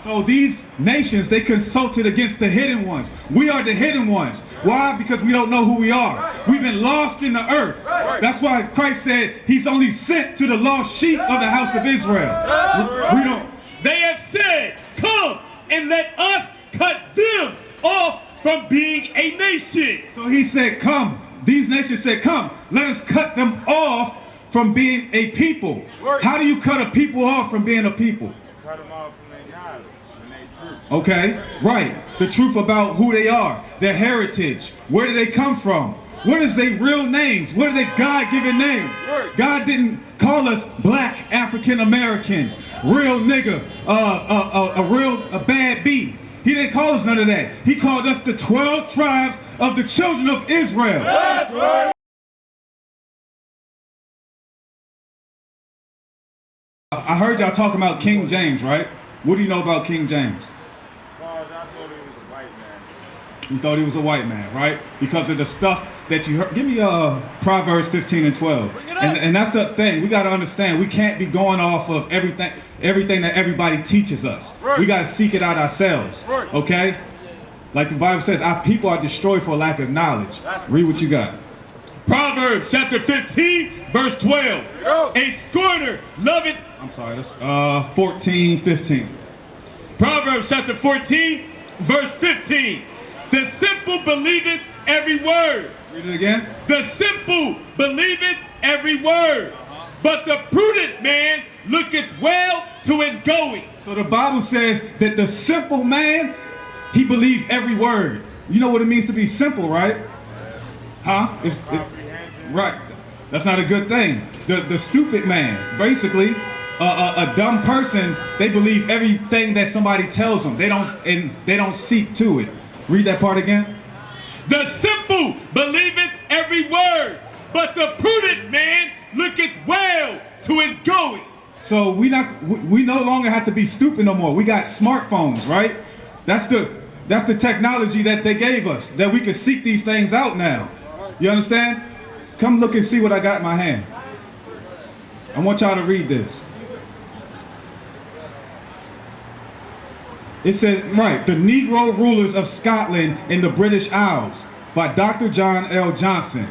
So these nations, they consulted against the hidden ones. We are the hidden ones. Why? Because we don't know who we are. We've been lost in the earth. That's why Christ said he's only sent to the lost sheep of the house of Israel. We don't. They have said, come and let us cut them off from being a nation. So he said, come. These nations said, come, let us cut them off from being a people. How do you cut a people off from being a people? Cut them off from their knowledge and their truth. Okay, right. The truth about who they are, their heritage. Where do they come from? What is their real names? What are their God-given names? God didn't call us black African Americans, real nigga, a bad B. He didn't call us none of that. He called us the 12 tribes of the children of Israel. That's right. I heard y'all talking about King James, right? What do you know about King James? I thought he was a white man. You thought he was a white man, right? Because of the stuff that you heard. Give me Proverbs 15 and 12. And that's the thing. We got to understand. We can't be going off of everything that everybody teaches us. Right. We got to seek it out ourselves. Right. Okay? Like the Bible says, our people are destroyed for lack of knowledge. Read what you got. Proverbs chapter 15, verse 12. A scorner loveth. I'm sorry, that's 14, 15. Proverbs chapter 14, verse 15. The simple believeth every word. Read it again. The simple believeth every word, but the prudent man looketh well to his going. So the Bible says that the simple man, he believed every word. You know what it means to be simple, right? Huh? Right. That's not a good thing. The stupid man, basically, a dumb person, they believe everything that somebody tells them. They don't seek to it. Read that part again. The simple believeth every word, but the prudent man looketh well to his going. So we no longer have to be stupid no more. We got smartphones, right? That's the technology that they gave us, that we can seek these things out now. You understand? Come look and see what I got in my hand. I want y'all to read this. It says, right, The Negro Rulers of Scotland in the British Isles by Dr. John L. Johnson.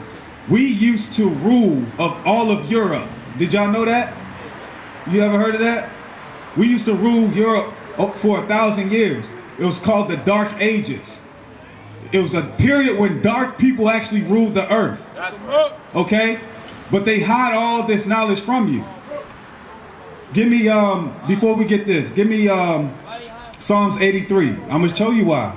We used to rule of all of Europe. Did y'all know that? You ever heard of that? We used to rule Europe for 1,000 years. It was called the Dark Ages. It was a period when dark people actually ruled the earth. Okay? But they hide all this knowledge from you. Give me, before we get this, give me Psalms 83. I'm going to show you why.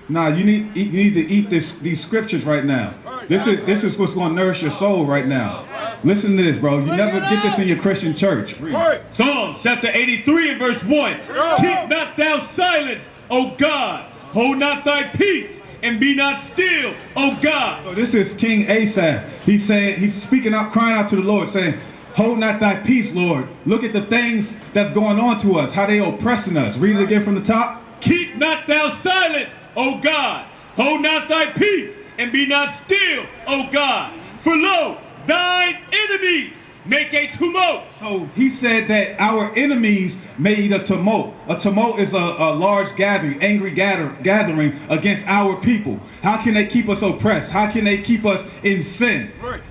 Nah, you need to eat these scriptures right now. This is what's going to nourish your soul right now. Listen to this, bro. You never get this in your Christian church. Read. Psalms chapter 83 and verse 1. Keep not thou silence, O God. Hold not thy peace, and be not still, O God. So this is King Asaph. He's speaking out, crying out to the Lord, saying, hold not thy peace, Lord. Look at the things that's going on to us, how they oppressing us. Read it again from the top. Keep not thou silence, O God. Hold not thy peace, and be not still, O God. For lo, thine enemies make a tumult. So he said that our enemies made a tumult. A tumult is a large gathering, angry gathering against our people. How can they keep us oppressed? How can they keep us in sin? Right.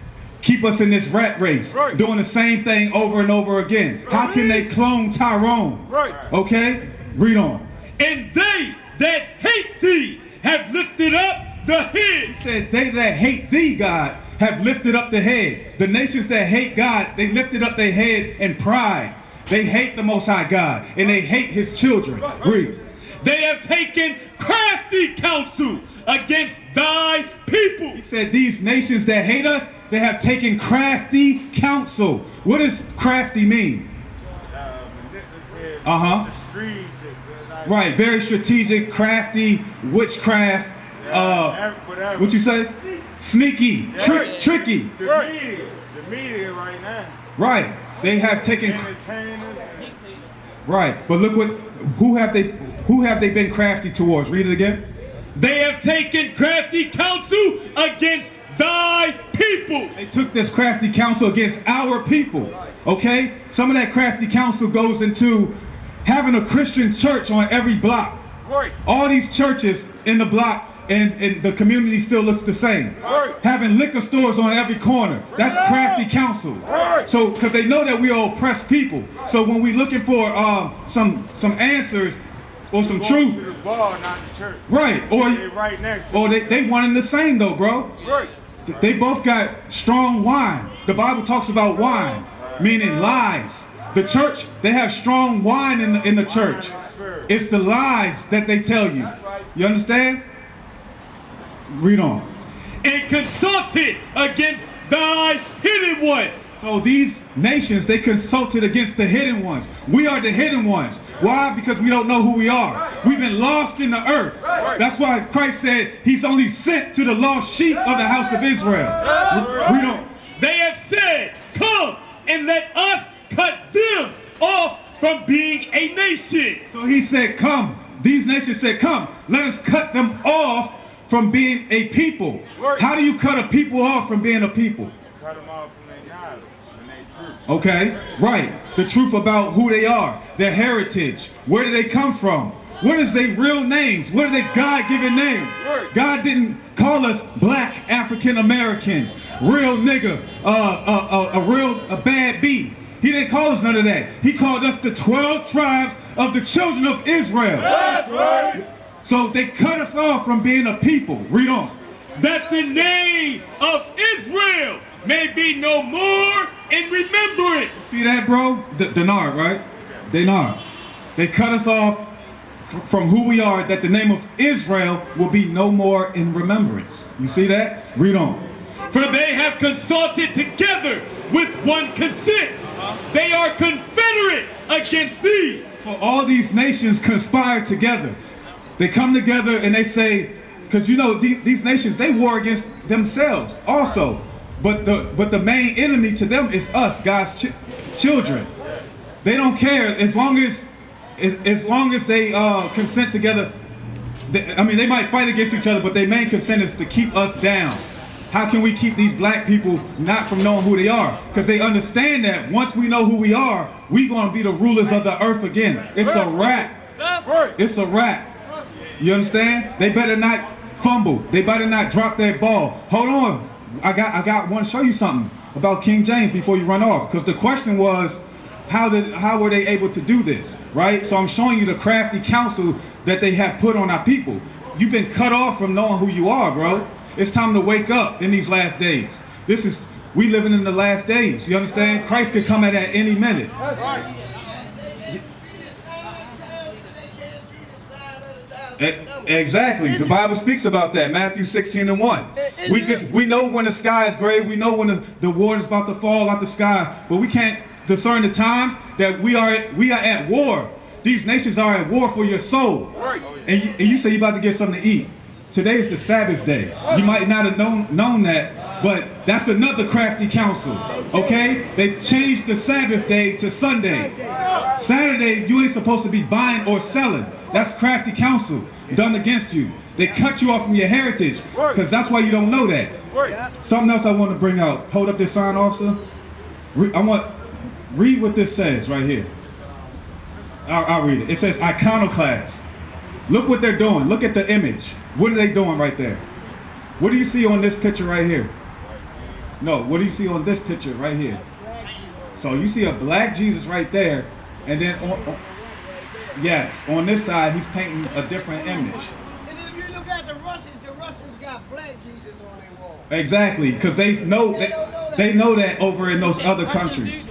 Keep us in this rat race, right, doing the same thing over and over again. Right. How can they clone Tyrone? Right. Okay? Read on. And they that hate thee have lifted up the head. He said, they that hate thee, God, have lifted up the head. The nations that hate God, they lifted up their head in pride. They hate the Most High God, and they hate his children. Read. They have taken crafty counsel against thy people. He said, these nations that hate us, they have taken crafty counsel. What does crafty mean? Right, very strategic, crafty, witchcraft. What you say? Sneaky, tricky. The media right now. Right, they have taken. Right, but look who have they been crafty towards? Read it again. They have taken crafty counsel against thy people. They took this crafty counsel against our people, okay? Some of that crafty counsel goes into having a Christian church on every block. Right. All these churches in the block and the community still looks the same. Right. Having liquor stores on every corner, that's crafty counsel. Right. So, because they know that we are oppressed people. So when we're looking for some answers or some Going truth, to the bar, not the church. right, They right next to or they one and the same though, bro. Right. They both got strong wine. The Bible talks about wine, meaning lies. The church, they have strong wine in the church. It's the lies that they tell you. You understand? Read on. And consulted against thy hidden ones. So these nations, they consulted against the hidden ones. We are the hidden ones. Why? Because we don't know who we are. We've been lost in the earth. That's why Christ said he's only sent to the lost sheep of the house of Israel. We don't. They have said, come and let us cut them off from being a nation. So he said, come. These nations said, come. Let us cut them off from being a people. How do you cut a people off from being a people? Cut them off from their knowledge and their truth. Okay, right. The truth about who they are, their heritage, where do they come from? What is their real names? What are their God-given names? God didn't call us black African Americans, real nigga, a bad B. He didn't call us none of that. He called us the 12 tribes of the children of Israel. That's right. So they cut us off from being a people. Read on. That the name of Israel may be no more in remembrance. See that, bro? Denard, right? Denard. They cut us off from who we are, that the name of Israel will be no more in remembrance. You see that? Read on. For they have consulted together with one consent. They are confederate against thee. So all these nations conspire together. They come together and they say, because you know these nations, they war against themselves also. But the main enemy to them is us, God's children. They don't care as long as they consent together. They might fight against each other, but their main consent is to keep us down. How can we keep these black people not from knowing who they are? Because they understand that once we know who we are, we're going to be the rulers of the earth again. It's a wrap. It's a wrap. You understand? They better not fumble. They better not drop that ball. Hold on. I want to show you something about King James before you run off. Because the question was, how were they able to do this? Right? So I'm showing you the crafty counsel that they have put on our people. You've been cut off from knowing who you are, bro. It's time to wake up in these last days. We living in the last days. You understand? Christ could come at any minute. Exactly. The Bible speaks about that. Matthew 16:1. We know when the sky is gray. We know when the water is about to fall out the sky. But we can't discern the times that we are at war. These nations are at war for your soul. And you say you're about to get something to eat. Today is the Sabbath day. You might not have known that, but that's another crafty counsel. Okay? They changed the Sabbath day to Sunday. Saturday, you ain't supposed to be buying or selling. That's crafty counsel done against you. They cut you off from your heritage because that's why you don't know that. Something else I want to bring out. Hold up this sign, officer. Read what this says right here. I'll read it. It says iconoclast. Look what they're doing. Look at the image. What are they doing right there? What do you see on this picture right here? No, what do you see on this picture right here? So you see a black Jesus right there, and then on this side he's painting a different image. And if you look at the Russians got black Jesus on their wall. Exactly, because they know that over in those other countries.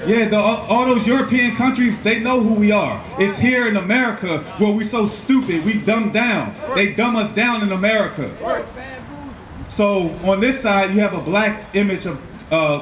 Yeah, all those European countries, they know who we are. It's here in America where we're so stupid, we dumb down. They dumb us down in America. So on this side, you have a black image of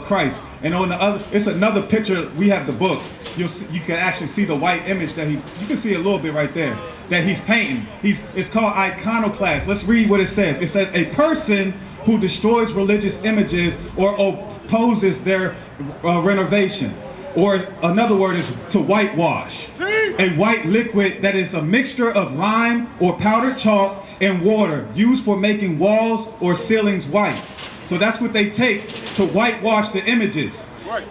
Christ. And on the other, it's another picture. We have the books. You can actually see the white image that you can see a little bit right there, that he's painting. It's called iconoclast. Let's read what it says. It says, a person who destroys religious images or opposes their renovation. Or another word is to whitewash. A white liquid that is a mixture of lime or powdered chalk and water used for making walls or ceilings white. So that's what they take to whitewash the images.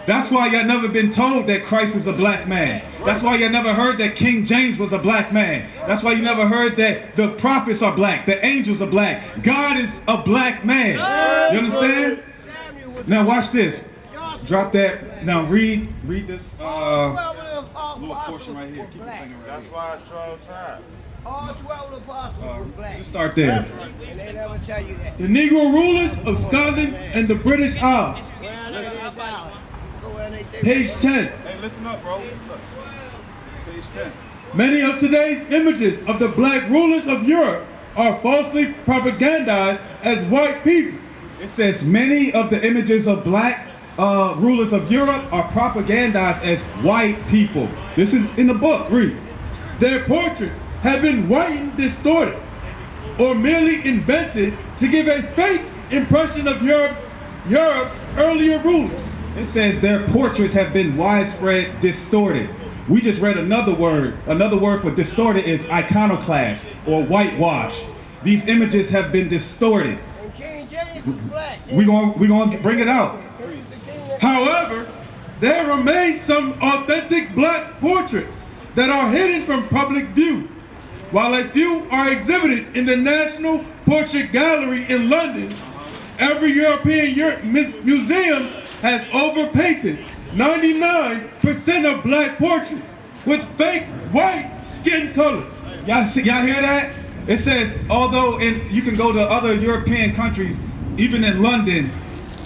That's why y'all never been told that Christ is a black man. That's why you never heard that King James was a black man. That's why you never heard that the prophets are black, the angels are black. God is a black man. You understand? Now watch this. Drop that. Now read this little portion right here. Keep your finger right That's here. why it's 12 tribes. All 12 apostles were black. Just start there. And they never tell you that. The Negro rulers of Scotland and the British Isles. Well, look at it down. Go where they Page 10. Hey, listen up, bro. Look. Page 10. Many of today's images of the black rulers of Europe are falsely propagandized as white people. It says many of the images of black rulers of Europe are propagandized as white people. This is in the book. Read. Their portraits have been whitened, distorted, or merely invented to give a fake impression of Europe's earlier rulers. It says their portraits have been widespread distorted. We just read another word. Another word for distorted is iconoclast or whitewash. These images have been distorted. And King James was black. We're gonna bring it out. However, there remain some authentic black portraits that are hidden from public view. While a few are exhibited in the National Portrait Gallery in London, every European museum has overpainted 99% of black portraits with fake white skin color. Y'all hear that? It says, although you can go to other European countries, even in London,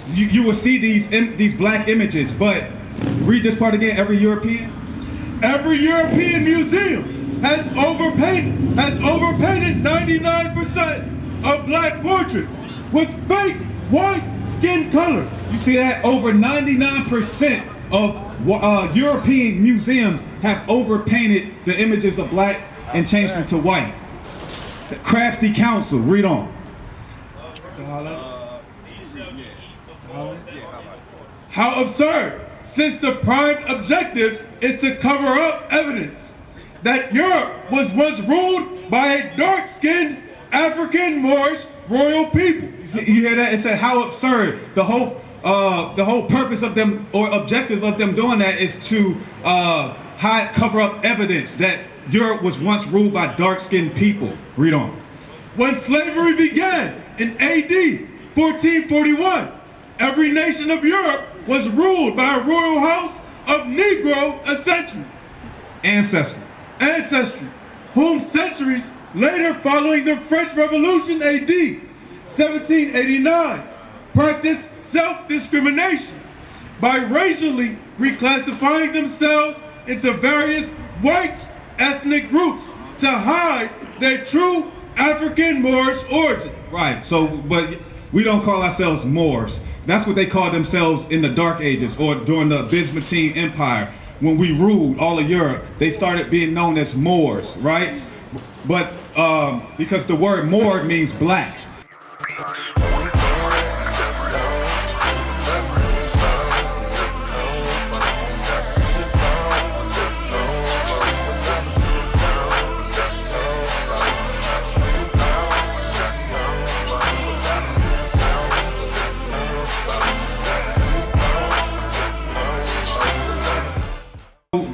you will see these black images. But read this part again. Every European museum has overpainted 99% of black portraits with fake white skin color. You see that? Over 99% of European museums have overpainted the images of black and changed them to white. The crafty council. Read on. How absurd, since the prime objective is to cover up evidence that Europe was once ruled by a dark-skinned African Moorish royal people. You hear that? It said how absurd. The whole purpose of them or objective of them doing that is to cover up evidence that Europe was once ruled by dark-skinned people. Read on. When slavery began in AD 1441, every nation of Europe was ruled by a royal house of Negro ancestry, whom centuries later, following the French Revolution AD 1789, practiced self-discrimination by racially reclassifying themselves into various white ethnic groups to hide their true African Moorish origin. Right, so, but we don't call ourselves Moors. That's what they called themselves in the Dark Ages or during the Byzantine Empire. When we ruled all of Europe, they started being known as Moors, right? But because the word Moor means black.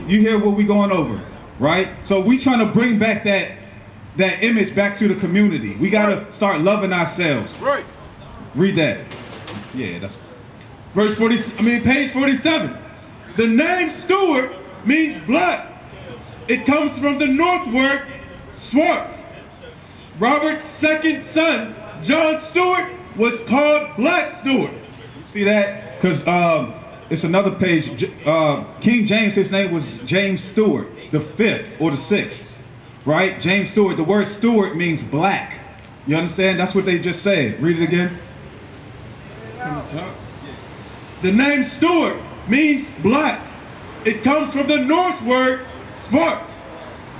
You hear what we going over, right? So we trying to bring back that image back to the community. We gotta start loving ourselves. Right. Read that. Yeah, that's Page 47. The name Stuart means black. It comes from the North word swart. Robert's second son, John Stuart, was called Black Stuart. You see that? Because it's another page. King James, his name was James Stewart, the 5th or the 6th, right? James Stewart. The word Stewart means black. You understand? That's what they just said. Read it again. The name Stuart means black. It comes from the Norse word svart.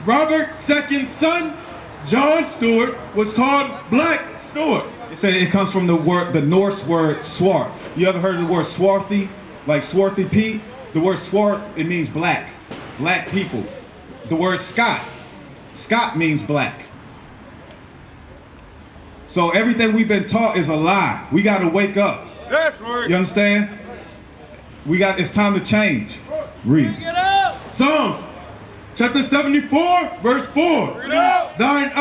Robert's second son, John Stuart, was called Black Stuart. It said it comes from the Norse word swart. You ever heard of the word swarthy? Like swarthy Pete? The word swart, it means black. Black people. The word Scot means black. So everything we've been taught is a lie. We got to wake up. That's right. You understand? It's time to change. Read. Psalms chapter 74, verse 4. Thine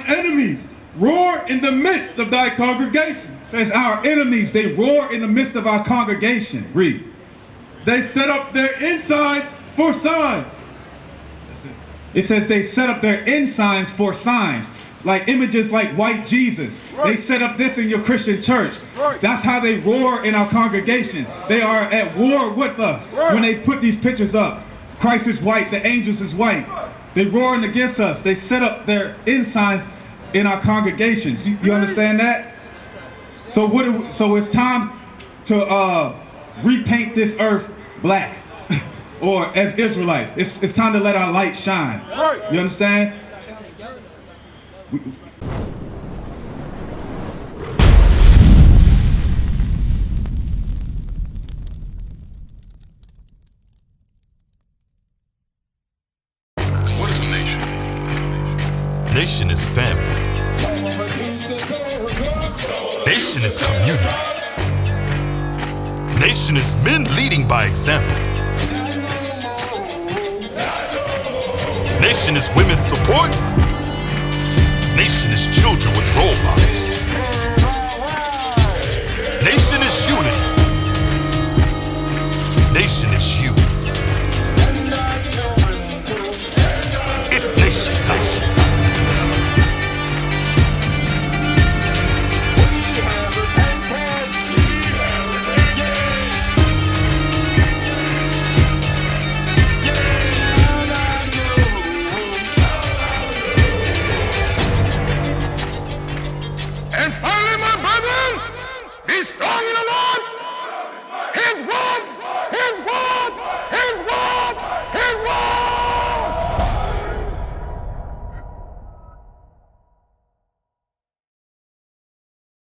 enemies roar in the midst of thy congregation. Says our enemies, they roar in the midst of our congregation. Read. They set up their insides for signs. That's it. It says they set up their ensigns for signs, like images like white Jesus. Right. They set up this in your Christian church. Right. That's how they roar in our congregation. They are at war with us when they put these pictures up. Christ is white, the angels is white. They roaring against us. They set up their ensigns in our congregations. You understand that? So so it's time to repaint this earth black, or as Israelites. It's time to let our light shine. Right. You understand? What is a nation? Nation is family. Nation is community. Nation is men leading by example. Nation is women's support. Nation is children with role models. Nation is unity. Nation is